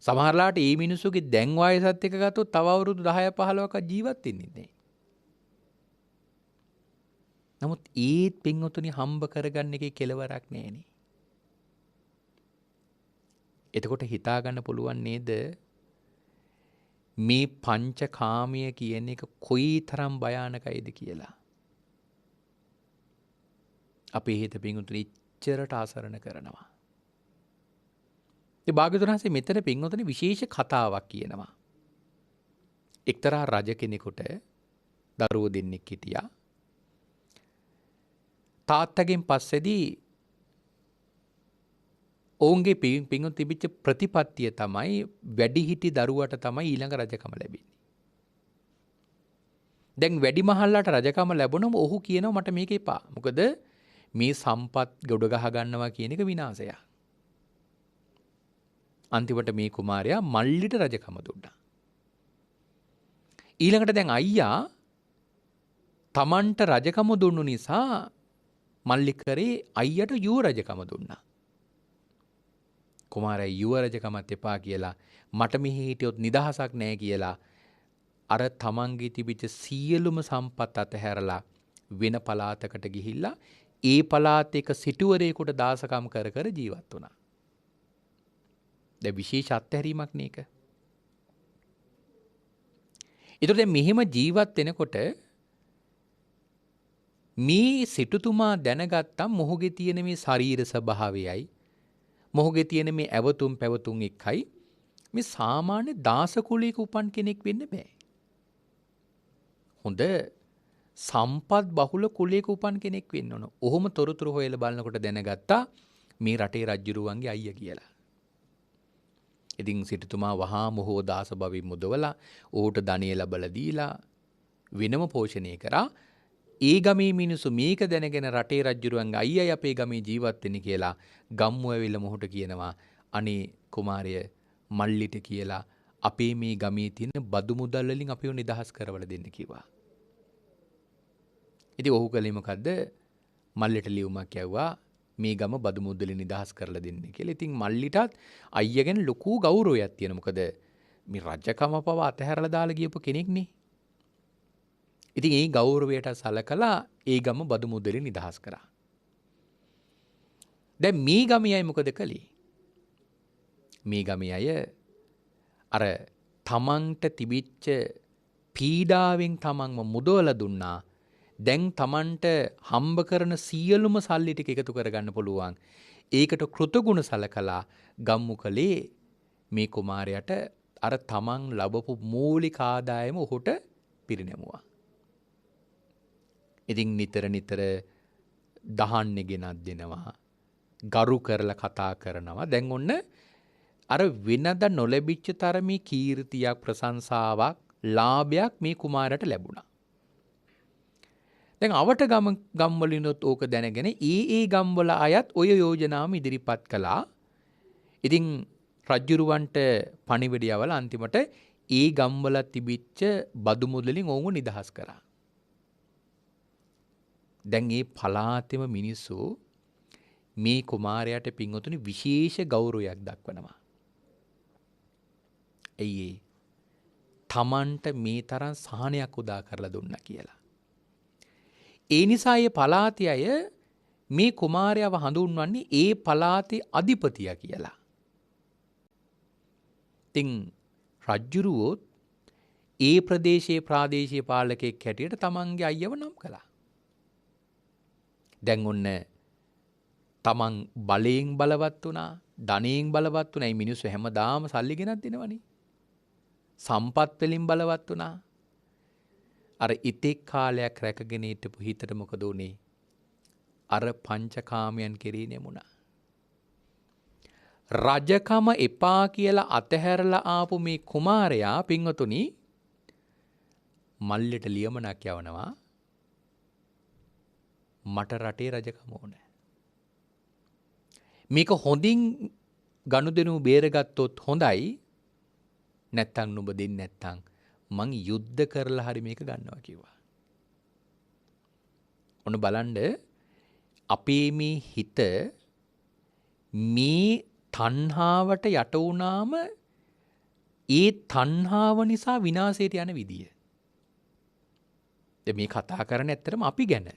සමහරලාට මේ මිනිස්සුගේ දැන් වයසත් එක්ක ගත්තොත් තව අවුරුදු 10 15ක ජීවත් වෙන්නේ නැහැ. නමුත් ඒත් පින්වතුනි හම්බ කරගන්න එකේ කෙලවරක් නැහෙනේ. එතකොට හිතා ගන්න පුළුවන් නේද මේ පංචකාමය කියන එක කොයිතරම් භයානකයිද කියලා. අපේ හිත පින්වතුනි ඉච්චරට ආසරණ කරනවා. ඒ භාග්‍යවතුන් වහන්සේ මෙතන පින්වතුනි විශේෂ කතාවක් කියනවා. එක්තරා රජ කෙනෙකුට දරුවෝ දෙන්නෙක් හිටියා. තාත්තගෙන් පස්සේදී ඔවුන්ගේ පින්වතුන් තිබිච්ච ප්‍රතිපත්තිය තමයි වැඩිහිටි දරුවට තමයි ඊළඟ රජකම ලැබෙන්නේ. දැන් වැඩිමහල්ලාට රජකම ලැබුණම ඔහු කියනවා මට මේක එපා. මොකද මේ සම්පත් ගොඩ ගහ ගන්නවා කියන එක විනාශයක්. අන්තිමට මේ කුමාරයා මල්ලිට රජකම දුන්නා. ඊළඟට දැන් අයියා තමන්ට රජකම දුන්නු නිසා මල්ලි කරේ අයියට යුව රජකම දුන්නා. කුමාරයා යුව රජකමත් එපා කියලා මට මෙහි හිටියොත් නිදහසක් නැහැ කියලා අර තමන්ගේ තිබිච්ච සියලුම සම්පත් අතහැරලා වෙන පළාතකට ගිහිල්ලා ඒ පළාතේ එක සිටුවරයෙකුට දාසකම් කර කර ජීවත් වුණා. දැන් විශේෂ අත්හැරීමක් නේක. ඒතකොට දැන් මෙහෙම ජීවත් වෙනකොට මේ සිටුතුමා දැනගත්තා මොහුගේ තියෙන මේ ශරීර ස්වභාවයයි මොහුගේ තියෙන මේ ඇවතුම් පැවතුම් එක්කයි මේ සාමාන්‍ය දාස කුලයක උපන් කෙනෙක් වෙන්න බෑ. හොඳ සම්පත් බහුල කුලයක උපන් කෙනෙක් වෙන්න ඕන. ඔහොම තොරතුරු හොයලා බලනකොට දැනගත්තා මේ රටේ රජුරුවන්ගේ අයියා කියලා. ඉතින් සිටුතුමා වහා මොහොව දාස භවෙන් මුදවලා ඌට ධනෙ ලැබලා දීලා වෙනම පෝෂණය කරා. ඒ ගමේ මිනිස්සු මේක දැනගෙන රටේ රජුරුවන්ගේ අයියයි අපේ ගමේ ජීවත් වෙන්නේ කියලා ගම්මු ඇවිල්ලා මොහුට කියනවා අනේ කුමාරය මල්ලිට කියලා අපේ මේ ගමේ තියෙන බදු මුදල් වලින් අපිව නිදහස් කරවලා දෙන්න කිව්වා. ඉතින් ඔහු කළේ මොකද්ද? මල්ලිට ලියුමක් යවුවා මේ ගම බදු මුදලින් නිදහස් කරලා දෙන්න කියලා. ඉතින් මල්ලිටත් අයියගෙන් ලොකු ගෞරවයක් තියෙනවා. මොකද මේ රජකම පව අතහැරලා දාලා ගියපු කෙනෙක්නේ. ඉතින් ඒ ගෞරවයට සලකලා ඒ ගම බදු මුදලින් නිදහස් කරා. දැන් මේ ගමේ අය මොකද කළේ? මේ ගමේ අය අර තමන්ට තිබිච්ච පීඩාවෙන් තමන්ව මුදවලා දුන්නා. දැන් තමන්ට හම්බ කරන සියලුම සල්ලි ටික එකතු කරගන්න පුළුවන්. ඒකට කෘතගුණ සලකලා ගම්මු කලේ මේ කුමාරයාට අර තමන් ලැබපු මූලික ආදායම ඔහුට පිරිනැමුවා. ඉතින් නිතර නිතර දහන්නේ ගෙනත් දෙනවා. ගරු කරලා කතා කරනවා. දැන් ඔන්න අර වෙනද නොලැබිච්ච තරමේ කීර්තියක් ප්‍රශංසාවක් ලාභයක් මේ කුමාරට ලැබුණා. දැන් අවට ගම්වලිනුත් ඕක දැනගෙන ඒ ගම්වල අයත් ඔය යෝජනාවම ඉදිරිපත් කළා. ඉතින් රජුරවන්ට පණිවිඩය යවල අන්තිමට ඒ ගම්වල තිබිච්ච බදු මුදලින් ඔවුන් නිදහස් කරා. දැන් මේ පලාතෙම මිනිස්සු මේ කුමාරයාට පින්වතුනි විශේෂ ගෞරවයක් දක්වනවා. ඇයි ඒ? තමන්ට මේ තරම් සහනයක් උදා කරලා දුන්නා කියලා. ඒ නිසා මේ පළාතේ අය මේ කුමාරයාව හඳුන්වන්නේ ඒ පළාතේ අධිපතියා කියලා. ඉතින් රජ්ජුරුවොත් ඒ ප්‍රදේශයේ ප්‍රාදේශීය පාලකෙක් හැටියට තමන්ගේ අයියව නම් කළා. දැන් ඔන්න තමන් බලයෙන් බලවත් වුණා, ධනයෙන් බලවත් වුණා. මේ මිනිස්සු හැමදාම සල්ලි ගෙනත් දෙනවනේ. සම්පත් වලින් බලවත් වුණා. අර ඉතෙක් කාලයක් රැකගෙන හිටපු හිතට මොකද උනේ? අර පංචකාමයන් කෙරේ නෙමුණා. රජකම එපා කියලා අතහැරලා ආපු මේ කුමාරයා පින්වතුනි මල්ලෙට ලියමනක් යවනවා. මට රටේ රජකම ඕනේ. මේක හොඳින් ගනුදෙනු බේරගත්තොත් හොඳයි. නැත්තම් නුඹ දෙන්නේ නැත්තම් මං යුද්ධ කරලා හරි මේක ගන්නවා කිව්වා. ඔන්න බලන්න අපේ මේ හිත මේ තණ්හාවට යට වුණාම ඒ තණ්හාව නිසා විනාශයට යන විදිය. දැන් මේ කතා කරන්නේ ඇත්තටම අපි ගැන.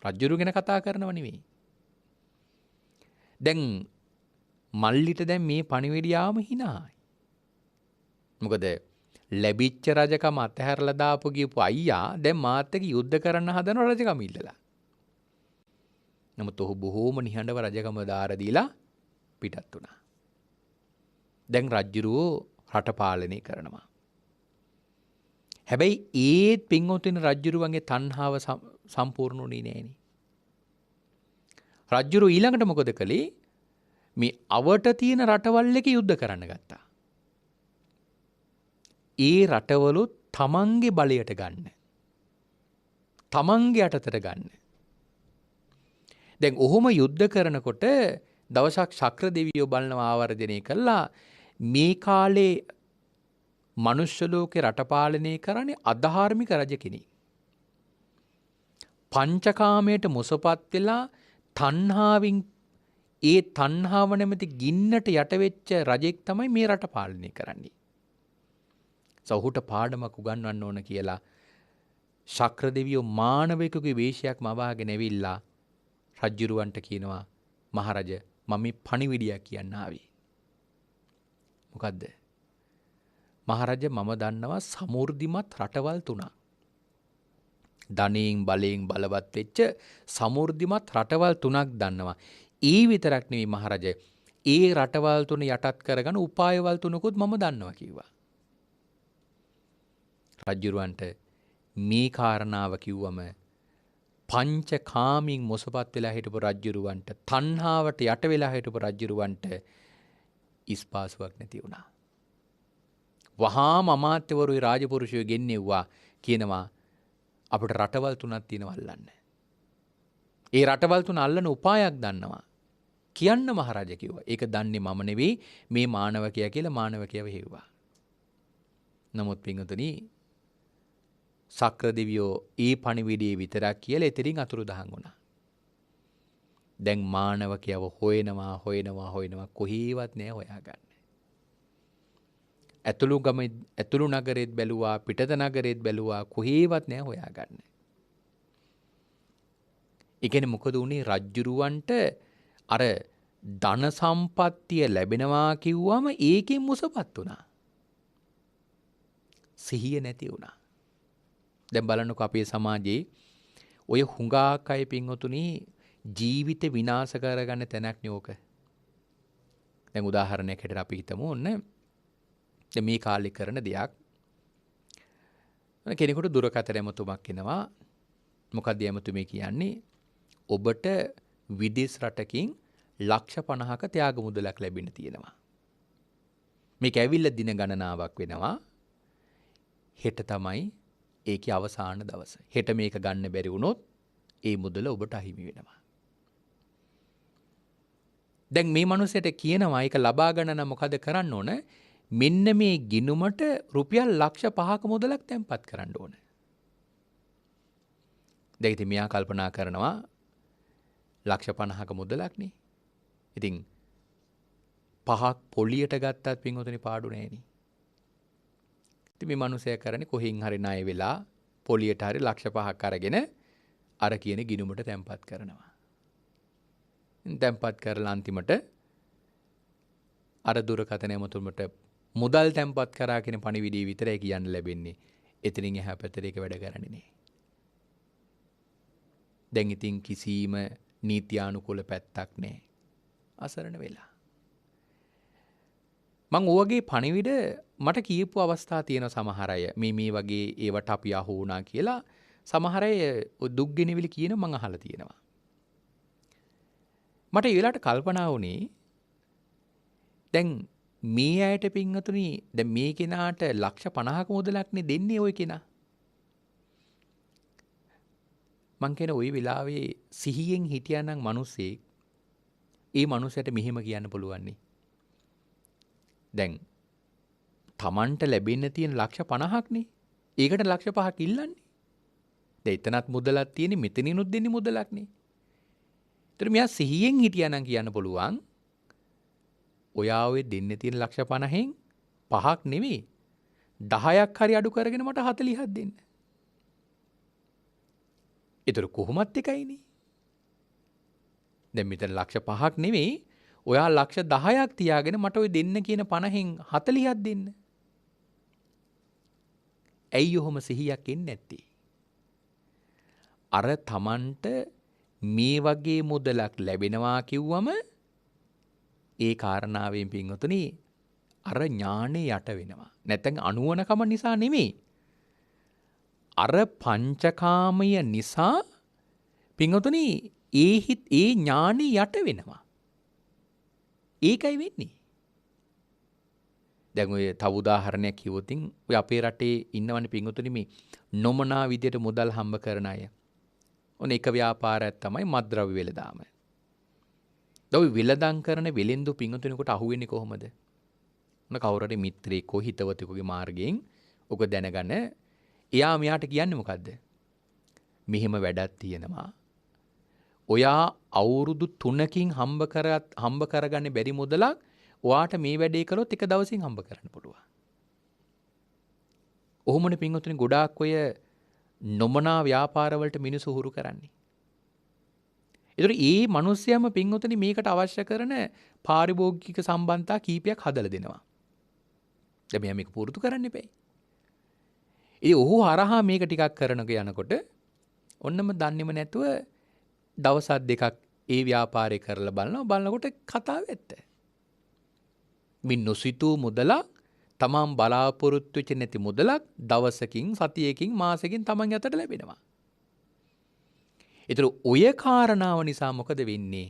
රජ්ජුරු ගැන කතා කරනව නෙවෙයි. දැන් මල්ලිට දැන් මේ පණිවිඩියාම හිනායි. මොකද ලැබිච්ච රජකම අතහැරලා දාපු ගියපු අයියා දැන් මාත් එක්ක යුද්ධ කරන්න හදන රජකම ඉල්ලලා. නමුත් ඔහු බොහෝම නිහඬව රජකම දාර දීලා පිටත් වුණා. දැන් රජ්ජුරුවෝ රට පාලනය කරනවා. හැබැයි ඒත් පින්වතුනි රජ්ජුරුවන්ගේ තණ්හාව සම්පූර්ණ වුණේ නෑනේ. රජ්ජුරුවෝ ඊළඟට මොකද කළේ? මේ අවට තියෙන රටවල් එක යුද්ධ කරන්න ගත්තා. ඒ රටවලුත් තමන්ගේ බලයට ගන්න. තමන්ගේ යටතට ගන්න. දැන් ඔහොම යුද්ධ කරනකොට දවසක් ශක්‍ර දෙවියෝ බලනවා ආවර්ජනය කළා මේ කාලේ මනුෂ්‍ය ලෝකේ රට පාලනය කරන්නේ අධාර්මික රජ කෙනෙක්. පංචකාමයට මුසපත් වෙලා තණ්හාවෙන් ඒ තණ්හාව නැමැති ගින්නට යට වෙච්ච රජෙක් තමයි මේ රට පාලනය කරන්නේ. ඔහුට පාඩමක් උගන්වන්න ඕන කියලා ශක්‍ර දෙවියෝ මානවයෙකුගේ වේශයක් මවාගෙන ඇවිල්ලා රජ්ජුරුවන්ට කියනවා මහරජ මම මේ පණිවිඩයක් කියන්න ආවේ. මොකද්ද? මහරජ මම දන්නවා සමෘද්ධිමත් රටවල් තුනක්. ධනයෙන් බලයෙන් බලවත් වෙච්ච සමෘද්ධිමත් රටවල් තුනක් දන්නවා. ඒ විතරක් නෙවෙයි මහරජ. ඒ රටවල් තුන යටත් කරගන්න උපායවල් තුනකුත් මම දන්නවා කිව්වා. රජ්ජුරුවන්ට මේ කාරණාව කිව්වම පංචකාමීන් මොසපත් වෙලා හිටපු රජ්ජුරුවන්ට තණ්හාවට යට වෙලා හිටපු රජ්ජුරුවන්ට ඉස්පාසුවක් නැති වුණා. වහාම අමාත්‍යවරුයි රාජපුරුෂයෝ ගෙන්නෙව්වා කියනවා අපිට රටවල් තුනක් තියෙනවා අල්ලන්න. ඒ රටවල් තුන අල්ලන උපායක් දන්නවා. කියන්න මහරජා කිව්වා. ඒක දන්නේ මම නෙවෙයි මේ මානවකයා කියලා මානවකයව හෙව්වා. නමුත් පින්වතුනි ශක්‍ර දෙවියෝ ඒ පණිවිඩයේ විතරක් කියලා එතරින් අතුරුදහන් වුණා. දැන් මානවකයව හොයනවා කොහේවත් නෑ හොයාගන්න. ඇතුළු නගරෙත් බැලුවා පිටත නගරෙත් බැලුවා කොහේවත් නෑ හොයාගන්න. ඒ කියන්නේ මොකද උනේ රජ්ජුරුවන්ට අර ධන සම්පත්තිය ලැබෙනවා කිව්වම ඒකෙන් මුසපත් වුණා. සිහිය නැති වුණා. දැන් බලන්නකො අපේ සමාජයේ ඔය හුඟාක් අය පින්වතුනි ජීවිත විනාශ කරගන්න තැනක් නේ ඕක. දැන් උදාහරණයක් හැටියට අපි හිතමු ඔන්න දැන් මේ කාලේ කරන දෙයක්. කෙනෙකුට දුරකථන ඇමතුමක් එනවා. මොකක්ද ඇමතුමේ කියන්නේ? ඔබට විදේශ රටකින් ලක්ෂ 50ක ත්‍යාග මුදලක් ලැබෙන්න තියෙනවා. මේක ඇවිල්ලා දින ගණනාවක් වෙනවා. හෙට තමයි ඒකේ අවසාන දවස. හෙට මේක ගන්න බැරි වුණොත් ඒ මුදල ඔබට අහිමි වෙනවා. දැන් මේ මිනිහට කියනවා ඒක ලබා ගන්න නම් මොකද කරන්න ඕන? මෙන්න මේ ගිණුමට රුපියල් ලක්ෂ 5ක මුදලක් තැන්පත් කරන්න ඕන. දැන් ඉතින් මෙයා කල්පනා කරනවා ලක්ෂ 50ක මුදලක් නේ. ඉතින් 5ක් පොලියට ගත්තත් පින්වතුනි පාඩු නෑනේ. ඉතින් මේ මිනිසයා කරන්නේ කොහෙන් හරි ණය වෙලා පොලියට හරි ලක්ෂ 5ක් අරගෙන අර කියන ගිණුමට තැම්පත් කරනවා. තැම්පත් කරලා අන්තිමට අර දුරකථන ඇමතුමට මුදල් තැම්පත් කරා කියන පණිවිඩය විතරයි කියන්න ලැබෙන්නේ. එතනින් එහා පැත්තට ඒක වැඩ කරන්නේ නෑ. දැන් ඉතින් කිසිම නීත්‍යානුකූල පැත්තක් නෑ. අසරණ වෙලා. මං ඔයගේ පණිවිඩ මට කියපු අවස්ථා තියෙන සමහර අය මේ වගේ ඒවට අපි අහු වුණා කියලා සමහර අය දුක් ගෙනවිලි කියන මං අහලා තියෙනවා. මට ඒ වෙලාවට කල්පනා වුණේ දැන් මේ අයට පින්වතුනි දැන් මේ කෙනාට ලක්ෂ 50ක මුදලක්නේ දෙන්නේ ওই කෙනා. මං කියන ওই වෙලාවේ සිහියෙන් හිටියානම් මිනිස්සෙක් ඒ මනුස්සයට මෙහෙම කියන්න පුළුවන් නේ. දැන් Tamanට ලැබෙන්න තියෙන ලක්ෂ 50ක්නේ. ඒකට ලක්ෂ 5ක් ඉල්ලන්නේ. දැන් එතනත් මුදලක් තියෙන්නේ මෙතනිනුත් දෙන්නේ මුදලක්නේ. ඒතර මෙයා සිහියෙන් හිටියානම් කියන්න පුළුවන් ඔයා ඔය දෙන්න තියෙන ලක්ෂ 50න් 5ක් නෙවෙයි 10ක් හරි අඩු කරගෙන මට 40ක් දෙන්න. ඒතර කොහොමත් එකයිනේ. දැන් මෙතන ලක්ෂ 5ක් නෙවෙයි ඔයා ලක්ෂ 10ක් තියාගෙන මට ඔය දෙන්න කියන 50න් 40ක් දෙන්න. ඇයි ඔහොම සිහියක් එන්නේ නැත්තේ? අර Tamanට මේ වගේ මුදලක් ලැබෙනවා කිව්වම ඒ කාරණාවෙන් පින්වතුනි අර ඥානෙ යට වෙනවා. නැත්නම් අනුවණකම නිසා නෙමෙයි. අර පංචකාමය නිසා පින්වතුනි ඒ ඥානෙ යට වෙනවා. ඒකයි වෙන්නේ. දැන් ඔය තව උදාහරණයක් කිව්වොතින් ඔය අපේ රටේ ඉන්නවනේ පින්වතුනි මේ නොමනා විදියට මුදල් හම්බ කරන අය. ඔන්න එක ව්‍යාපාරයක් තමයි මත්ද්‍රව්‍ය වෙළඳාම. දැන් ඔය වෙළඳාම් කරන වෙලෙන්දු පින්වතුනිකට අහුවෙන්නේ කොහොමද? ඔන්න කවුරු හරි මිත්‍රයෙක් හෝ හිතවතෙකුගේ මාර්ගයෙන් ඔක දැනගන්න එයා මෙයාට කියන්නේ මොකද්ද? මෙහෙම වැඩක් තියෙනවා. ඔයා අවුරුදු 3කින් හම්බ කරගන්න බැරි මුදලක් ඔයාට මේ වැඩේ කළොත් එක දවසින් හම්බ කරන්න පුළුවන්. ඔහොමනේ පින්වතුනි ගොඩාක් ඔය නොමනා ව්‍යාපාරවලට මිනිස්සු හුරු කරන්නේ. ඒතර ඒ මිනිස්යාම පින්වතුනි මේකට අවශ්‍ය කරන පාරිභෝගික සම්බන්ධතා කීපයක් හදලා දෙනවා. දැන් මෙයා මේක පුරුදු කරන්න එපේ. ඉතින් ඔහු හරහා මේක ටිකක් කරනක යනකොට ඔන්නම දන්නේම නැතුව දවස් දෙකක් ඒ ව්‍යාපාරේ කරලා බලනකොට කතාව ඇත්ත. මින් නොසිතූ මුදලක් තමන් බලාපොරොත්තු වෙච්ච නැති මුදලක් දවසකින් සතියකින් මාසෙකින් තමන් අතට ලැබෙනවා. ඒතර ඔය කාරණාව නිසා මොකද වෙන්නේ?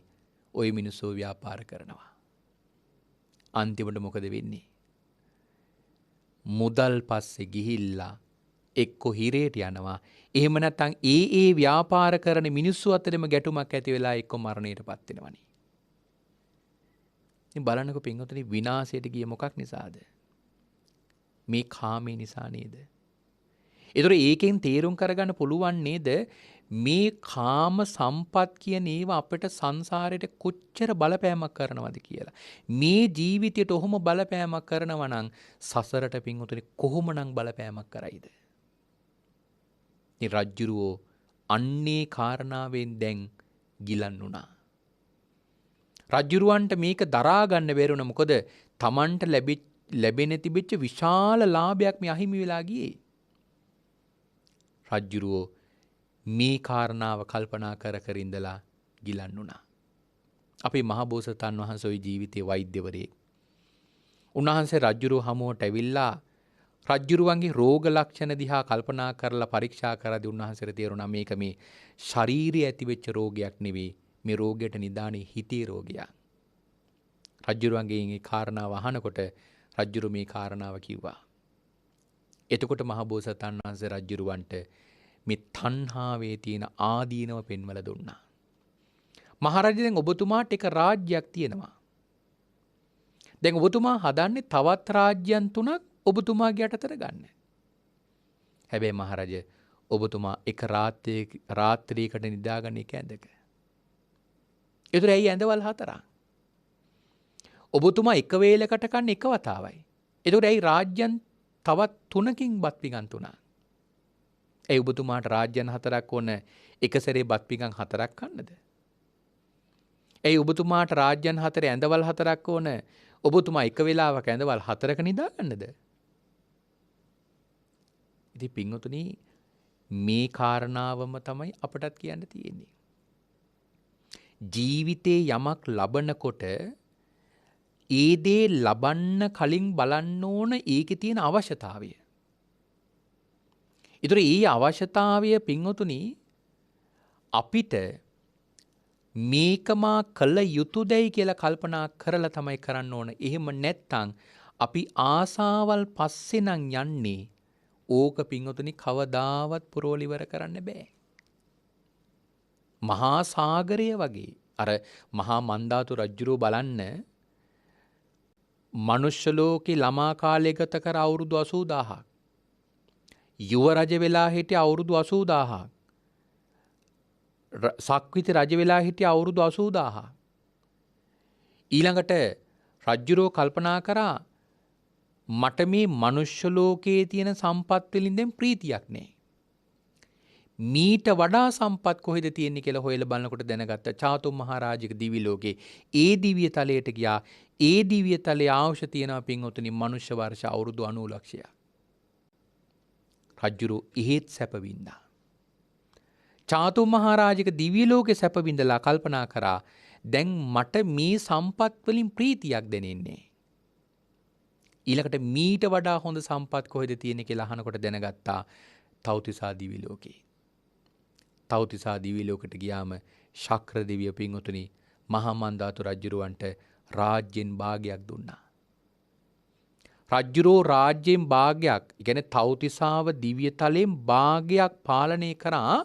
ඔය මිනිස්සු ව්‍යාපාර කරනවා. අන්තිමට මොකද වෙන්නේ? මුදල් පස්සේ ගිහිල්ලා එක්ක හිරේට යනවා. එහෙම නැත්නම් ඒ ව්‍යාපාර කරන මිනිස්සු අතරෙම ගැටුමක් ඇති වෙලා එක්ක මරණයටපත් වෙනවනේ. ඉතින් බලන්නකො පින්වතුනි විනාශයට ගිය මොකක් නිසාද? මේ කාමේ නිසා නේද? ඒතර ඒකෙන් තේරුම් කරගන්න පුළුවන් නේද මේ කාම සම්පත් කියන ඒවා අපිට සංසාරයට කොච්චර බලපෑමක් කරනවද කියලා. මේ ජීවිතයට ඔහොම බලපෑමක් කරනවා නම් සසරට පින්වතුනි කොහොමනම් බලපෑමක් කරයිද? මේ රජ්ජුරුවෝ අන්නේ කාරණාවෙන් දැන් ගිලන් වුණා. රජ්ජුරුවන්ට මේක දරා ගන්න බැරුණ මොකද Tamanට ලැබෙන තිබිච්ච විශාල ලාභයක් මේ අහිමි වෙලා ගියේ. රජ්ජුරුවෝ මේ කාරණාව කල්පනා කර ඉඳලා ගිලන් වුණා. අපේ මහබෝසතාණන් වහන්සේ ওই ජීවිතේ වෛද්‍යවරයෙක්. උන්වහන්සේ රජ්ජුරුව හමුවට ඇවිල්ලා රජ්ජුරුවන්ගේ රෝග ලක්ෂණ දිහා කල්පනා කරලා පරීක්ෂා කරද්දී උන්වහන්සේට තේරුණා මේක මේ ශාරීරිය ඇතිවෙච්ච රෝගයක් නෙවෙයි. මේ රෝගයට නිදානේ හිතේ රෝගයක්. රජ්ජුරුවන්ගේ මේ කාරණාව අහනකොට රජ්ජුරුව මේ කාරණාව කිව්වා. එතකොට මහබෝසතාණන් වහන්සේ රජ්ජුරුවන්ට මේ තණ්හාවේ තියෙන ආදීනව පෙන්වලා දුන්නා. මහරජා දැන් ඔබතුමාට එක රාජ්‍යයක් තියෙනවා. දැන් ඔබතුමා හදන්නේ තවත් රාජ්‍යයන් 3ක් ඔබතුමාගේ යටතට ගන්න. හැබැයි මහරජා ඔබතුමා එක රාත්‍රියකට නිදාගන්න එක ඇඳක. ඒතර ඇයි ඇඳවල් 4ක්? ඔබතුමා එක වේලකට කන්නේ එක වතාවයි. ඒතර ඇයි රාජ්‍යයන් තවත් 3කින් බත් පිඟන් 3ක්. ඒ ඔබතුමාට රාජ්‍යයන් 4ක් ඕන එක සැරේ බත් පිඟන් 4ක් කන්නද? ඒ ඔබතුමාට රාජ්‍යයන් 4 ඇඳවල් 4ක් ඕන ඔබතුමා එක වෙලාවක ඇඳවල් 4ක නිදා ගන්නද? ඉතින් පින්වතුනි මේ කාරණාවම තමයි අපටත් කියන්න තියෙන්නේ. ජීවිතේ යමක් ලබනකොට ඒ දේ ලබන්න කලින් බලන්න ඕන ඒකේ තියෙන අවශ්‍යතාවය. ඒතර ඒ අවශ්‍යතාවය පින්වතුනි අපිට මේකමා කළ යුතුයදයි කියලා කල්පනා කරලා තමයි කරන්න ඕන. එහෙම නැත්නම් අපි ආසාවල් පස්සේ නම් යන්නේ. ඕක පින්වතුනි කවදාවත් පුරෝලිවර කරන්න බෑ. මහා සාගරය වගේ අර මහා මන්දාතු රජුරෝ බලන්න මනුෂ්‍ය ලෝකේ ළමා කාලය ගත කර අවුරුදු 80000ක් යුව රජ වෙලා හිටිය අවුරුදු 80000ක් සක්විති රජ වෙලා හිටිය අවුරුදු 80000ක් ඊළඟට රජුරෝ කල්පනා කරා මට මේ මනුෂ්‍ය ලෝකයේ තියෙන සම්පත් වලින් දැන් ප්‍රීතියක් නැහැ. මීට වඩා සම්පත් කොහෙද තියෙන්නේ කියලා හොයලා බලනකොට දැනගත්ත චාතුම් මහරජික දිවි ලෝකේ ඒ දිව්‍ය තලයට ගියා. ඒ දිව්‍ය තලයේ අවශ්‍ය තියෙනවා පින්වතුනි මනුෂ්‍ය වර්ෂ අවුරුදු 90 ලක්ෂයක්. රජුරෝ ඉහෙත් සැප වින්දා. චාතුම් මහරජික දිව්‍ය ලෝකේ සැප වින්දලා කල්පනා කරා දැන් මට මේ සම්පත් වලින් ප්‍රීතියක් දැනෙන්නේ. ඊළඟට මීට වඩා හොඳ සම්පත් කොහෙද තියෙන්නේ කියලා අහනකොට දැනගත්තා තව්තිසා දිවි ලෝකේ. තව්තිසා දිවි ලෝකෙට ගියාම ශක්‍ර දෙවිය පින්වතුනි මහා මන්දාතු රජුරවන්ට රාජ්‍යෙන් භාගයක් දුන්නා. රජුරෝ රාජ්‍යෙන් භාගයක්, ඒ කියන්නේ තව්තිසාව දිව්‍ය තලයෙන් භාගයක් පාලනය කරා.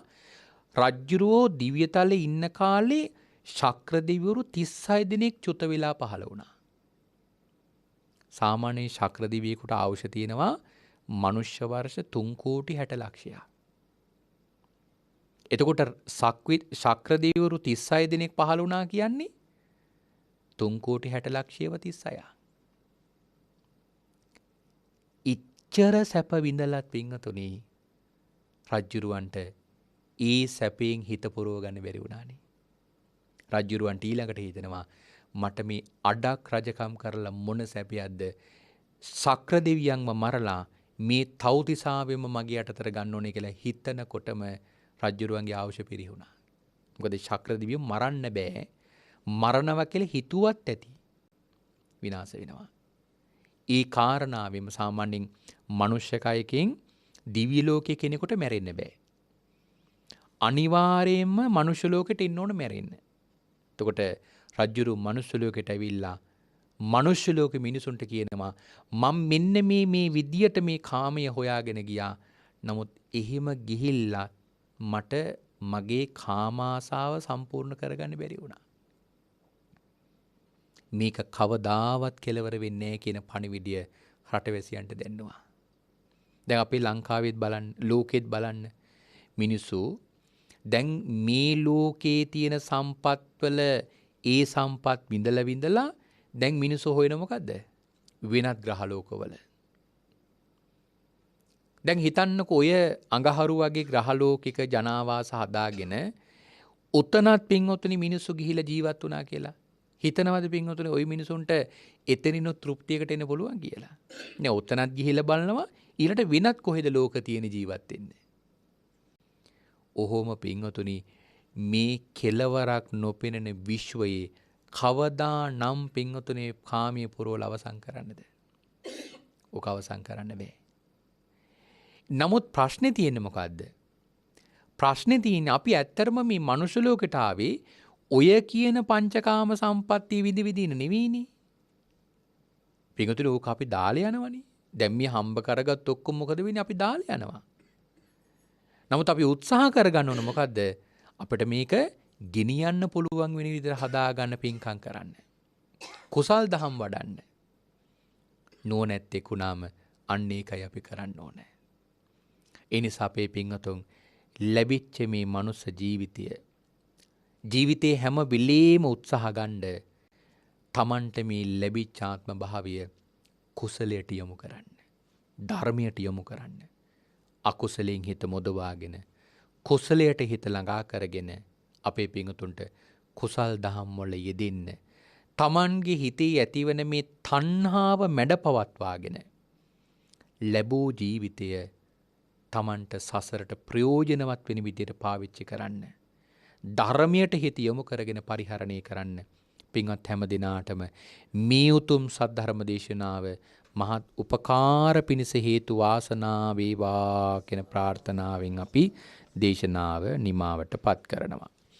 රජුරෝ දිව්‍ය තලයේ ඉන්න කාලේ ශක්‍ර දෙවිවරු 36 දිනක් චුත වෙලා පහළ වුණා. සාමාන්‍ය ශක්‍ර දිවියෙකුට අවශ්‍ය තියෙනවා මනුෂ්‍ය වර්ෂ 3 කෝටි 60 ලක්ෂයක්. එතකොට ශක්‍ර දෙවිවරු 36 දිනක් පහළ වුණා කියන්නේ 3 කෝටි 60 ලක්ෂයව 36. ඉච්ඡර සැප විඳලත් පින්වතුනි රජුරවන්ට ඒ සැපයෙන් හිත පුරව ගන්න බැරි වුණානේ. රජුරවන්ට ඊළඟට හිතෙනවා මට මේ අඩක් රජකම් කරලා මොන සැපයක්ද ශක්‍ර දෙවියන්ව මරලා මේ තව්තිසාවෙම මගේ යටතට ගන්න ඕනේ කියලා හිතනකොටම රජුරුවන්ගේ අවශ්‍ය පිරිහුණා. මොකද ශක්‍ර දෙවියෝ මරන්න බෑ. මරනවා කියලා හිතුවත් ඇති විනාශ වෙනවා. ඒ කාරණාවෙම සාමාන්‍යයෙන් මනුෂ්‍ය කයකින් දිව්‍ය ලෝකයේ කෙනෙකුට මැරෙන්න බෑ. අනිවාර්යයෙන්ම මනුෂ්‍ය ලෝකෙට ඉන්න ඕන මැරෙන්න. එතකොට රජුරු මනුෂ්‍ය ලෝකෙට ඇවිල්ලා මනුෂ්‍ය ලෝකෙ මිනිසුන්ට කියනවා මම මෙන්න මේ විදියට මේ කාමය හොයාගෙන ගියා. නමුත් එහෙම ගිහිල්ලා මට මගේ කාමාසාව සම්පූර්ණ කරගන්න බැරි වුණා. මේක කවදාවත් කෙලවර වෙන්නේ නැහැ කියන පණිවිඩය රටවැසියන්ට දෙන්නවා. දැන් අපි ලංකාවෙත් බලන්න ලෝකෙත් බලන්න මිනිස්සු දැන් මේ ලෝකේ තියෙන සම්පත්වල ඒ සම්පත් විඳලා දැන් මිනිස්සු හොයන මොකද්ද? වෙනත් ග්‍රහ ලෝකවල. දැන් හිතන්නකෝ ඔය අඟහරු වගේ ග්‍රහ ලෝකික ජනාවාස හදාගෙන උතනත් පින්වතුනි මිනිස්සු ගිහිලා ජීවත් වුණා කියලා. හිතනවද පින්වතුනි ওই මිනිසුන්ට එතනිනුත් තෘප්තියකට එන්න පුළුවන් කියලා? නේ උතනත් ගිහිලා බලනවා ඊළට වෙනත් කොහෙද ලෝක තියෙන ජීවත් වෙන්නේ. ඔහොම පින්වතුනි මේ කෙලවරක් නොපෙනෙන විශ්වයේ කවදා නම් පින්වතුනි කාමයේ පුරවල අවසන් කරන්නද? ඔක අවසන් කරන්න බෑ. නමුත් ප්‍රශ්නේ තියෙන්නේ මොකද්ද? ප්‍රශ්නේ තියෙන්නේ අපි ඇත්තරම මේ මනුෂ්‍ය ලෝකයට ආවේ ඔය කියන පංචකාම සම්පත්තිය විදින නෙවෙයිනේ. පින්වතුනි ඕක අපි දාලා යනවනේ. දැන් මේ හම්බ කරගත් ඔක්කොම මොකද වෙන්නේ? අපි දාලා යනවා. නමුත් අපි උත්සාහ කරගන්න ඕන මොකද්ද? අපිට මේක ගෙනියන්න පුළුවන් වෙන විදිහට හදාගන්න පින්කම් කරන්න. කුසල් දහම් වඩන්න. නෝනැත්තෙක් වුණාම අන්න ඒකයි අපි කරන්න ඕනේ. ඒ නිසා අපේ පින්වතුන් ලැබිච්ච මේ මනුස්ස ජීවිතේ හැම වෙලේම උත්සාහ ගන්න තමන්ට මේ ලැබිච්ච ආත්ම භාවය කුසලයට යොමු කරන්න. ධර්මයට යොමු කරන්න. අකුසලයෙන් හිත මොදවාගෙන කුසලයට හිත ළඟා කරගෙන අපේ පිංතුන්ට කුසල් දහම් වල යෙදෙන්න. තමන්ගේ හිතේ ඇතිවන මේ තණ්හාව මැඩපවත්වාගෙන ලැබූ ජීවිතය තමන්ට සසරට ප්‍රයෝජනවත් වෙන විදිහට පාවිච්චි කරන්න. ධර්මයට හිත යොමු කරගෙන පරිහරණය කරන්න. පින්වත් හැම දිනාටම මේ උතුම් සද්ධර්ම දේශනාව මහත් උපකාර පිණිස හේතු වාසනා වේවා කියන ප්‍රාර්ථනාවෙන් අපි දේශනාව නිමාවට පත් කරනවා.